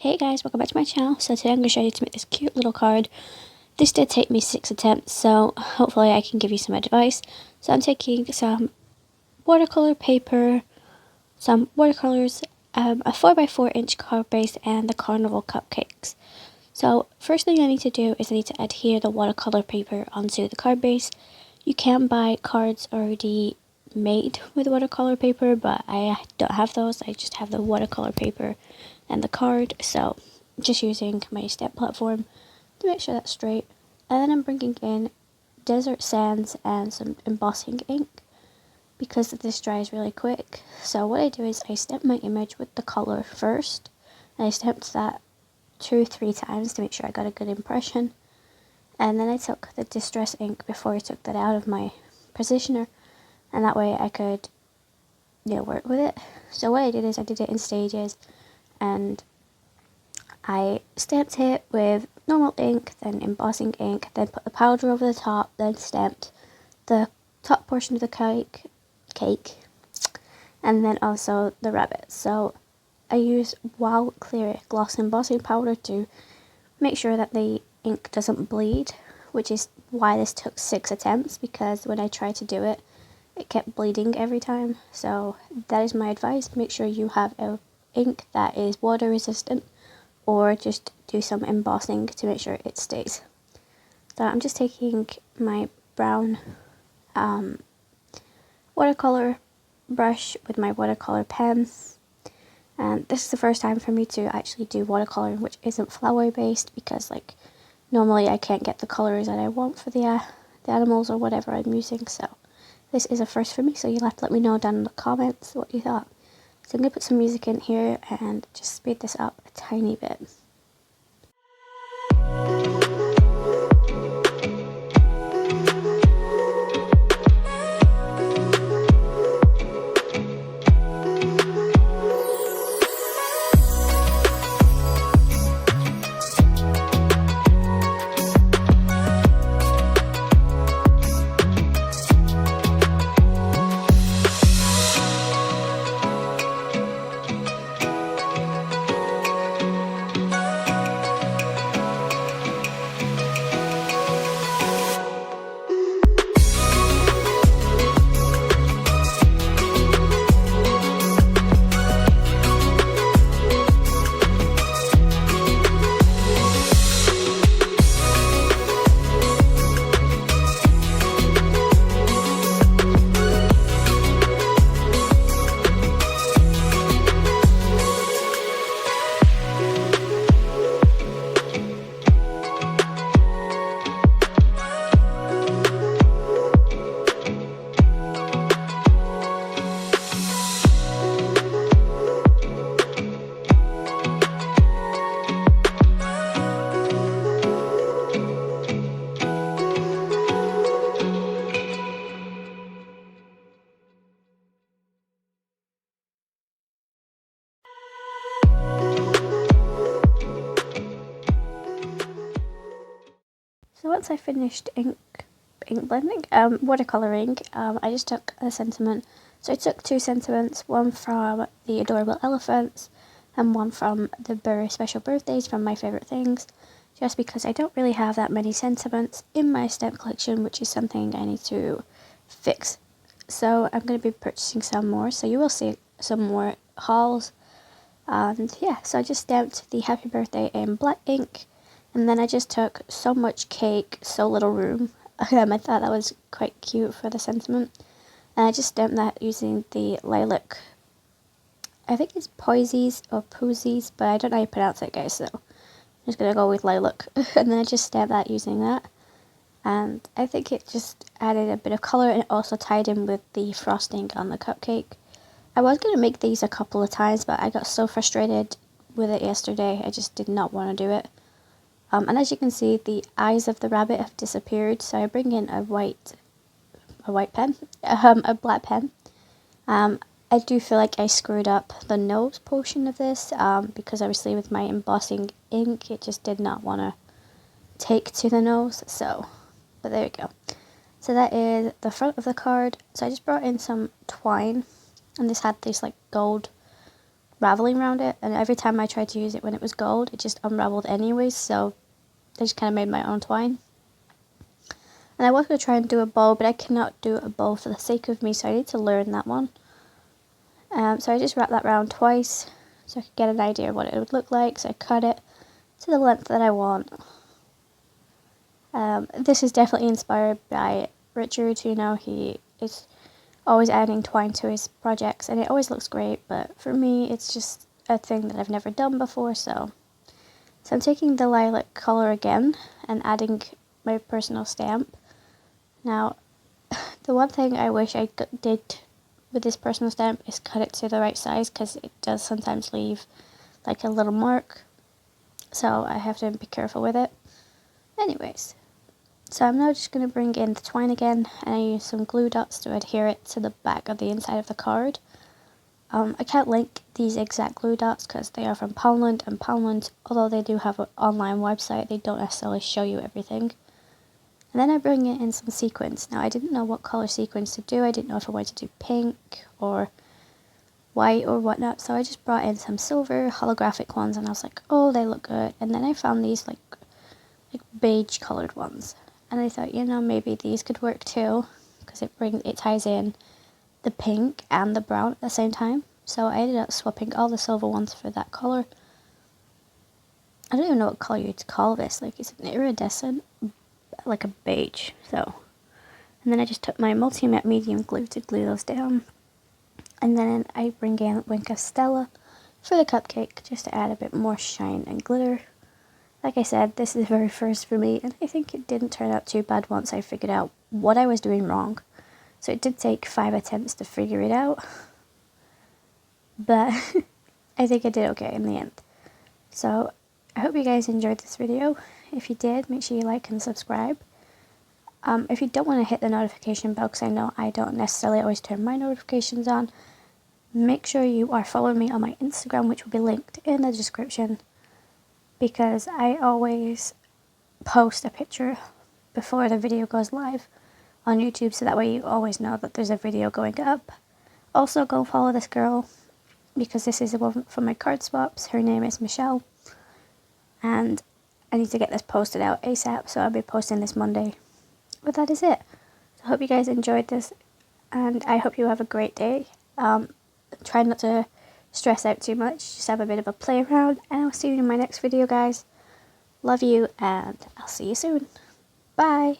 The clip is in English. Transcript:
Hey guys, welcome back to my channel. So today I'm going to show you to make this cute little card. This did take me 6 attempts, so hopefully I can give you some advice. So I'm taking some watercolor paper, some watercolors, a 4x4 inch card base, and the Carnival cupcakes. So first thing I need to do is I need to adhere the watercolor paper onto the card base. You can buy cards already made with watercolor paper, but I don't have those. I just have the watercolor paper and the card, so just using my step platform to make sure that's straight. And then I'm bringing in desert sands and some embossing ink because this dries really quick. So what I do is I stamp my image with the color first, and I stamped that 2-3 times to make sure I got a good impression. And then I took the distress ink before I took that out of my positioner, and that way I could work with it. So what I did is I did it in stages, and I stamped it with normal ink, then embossing ink, then put the powder over the top, then stamped the top portion of the cake, and then also the rabbit. So I use Wow Clear Gloss Embossing Powder to make sure that the ink doesn't bleed, which is why this took 6 attempts, because when I tried to do it, it kept bleeding every time. So that is my advice. Make sure you have a ink that is water resistant, or just do some embossing to make sure it stays. So I'm just taking my brown watercolor brush with my watercolor pen, and this is the first time for me to actually do watercoloring which isn't flower based, because like normally I can't get the colors that I want for the animals or whatever I'm using. So this is a first for me, so you'll have to let me know down in the comments what you thought. So I'm going to put some music in here and just speed this up a tiny bit. So once I finished watercoloring, I just took a sentiment. So I took 2 sentiments, one from the Adorable Elephants and one from the BEARY Special Birthdays from My Favourite Things, just because I don't really have that many sentiments in my stamp collection, which is something I need to fix. So I'm going to be purchasing some more, so you will see some more hauls. And yeah, so I just stamped the Happy Birthday in black ink. And then I just took So Much Cake, So Little Room. I thought that was quite cute for the sentiment. And I just stamped that using the LILIAC. I think it's POSIES or POSIES, but I don't know how you pronounce it, guys, so I'm just going to go with LILIAC. And then I just stamped that using that. And I think it just added a bit of colour, and it also tied in with the frosting on the cupcake. I was going to make these a couple of times, but I got so frustrated with it yesterday, I just did not want to do it. And as you can see, the eyes of the rabbit have disappeared, so I bring in a black pen. I do feel like I screwed up the nose portion of this, because obviously with my embossing ink, it just did not want to take to the nose, but there we go. So that is the front of the card. So I just brought in some twine, and this had this like gold raveling around it, and every time I tried to use it when it was gold, it just unraveled anyways, so I just kind of made my own twine. And I was going to try and do a bow, but I cannot do a bow for the sake of me, so I need to learn that one. So I just wrapped that round twice, so I could get an idea of what it would look like, so I cut it to the length that I want. This is definitely inspired by Richard, you know, he is always adding twine to his projects, and it always looks great, but for me, it's just a thing that I've never done before, so I'm taking the lilac colour again, and adding my personal stamp. Now, the one thing I wish I did with this personal stamp is cut it to the right size, because it does sometimes leave like a little mark, so I have to be careful with it. Anyways, so I'm now just going to bring in the twine again, and I use some glue dots to adhere it to the back of the inside of the card. I can't link these exact glue dots because they are from Poundland, and Poundland, although they do have an online website, they don't necessarily show you everything. And then I bring in some sequins. Now, I didn't know what colour sequins to do. I didn't know if I wanted to do pink or white or whatnot. So I just brought in some silver holographic ones, and I was like, oh, they look good. And then I found these like beige coloured ones. And I thought, you know, maybe these could work too, because it ties in the pink and the brown at the same time. So I ended up swapping all the silver ones for that colour. I don't even know what colour you'd call this. Like, it's an iridescent, like a beige. So, and then I just took my multi-matte medium glue to glue those down, and then I bring in Wink of Stella for the cupcake just to add a bit more shine and glitter. Like I said, this is the very first for me, and I think it didn't turn out too bad once I figured out what I was doing wrong. So it did take 5 attempts to figure it out, but I think I did okay in the end. So I hope you guys enjoyed this video. If you did, make sure you like and subscribe. If you don't want to hit the notification bell, because I know I don't necessarily always turn my notifications on, make sure you are following me on my Instagram, which will be linked in the description, because I always post a picture before the video goes live on YouTube, so that way you always know that there's a video going up. Also, go follow this girl, because this is the one from my card swaps. Her name is Michelle, and I need to get this posted out ASAP, so I'll be posting this Monday. But that is it. So I hope you guys enjoyed this, and I hope you have a great day. Try not to stress out too much, just have a bit of a play around, and I'll see you in my next video, guys. Love you, and I'll see you soon. Bye!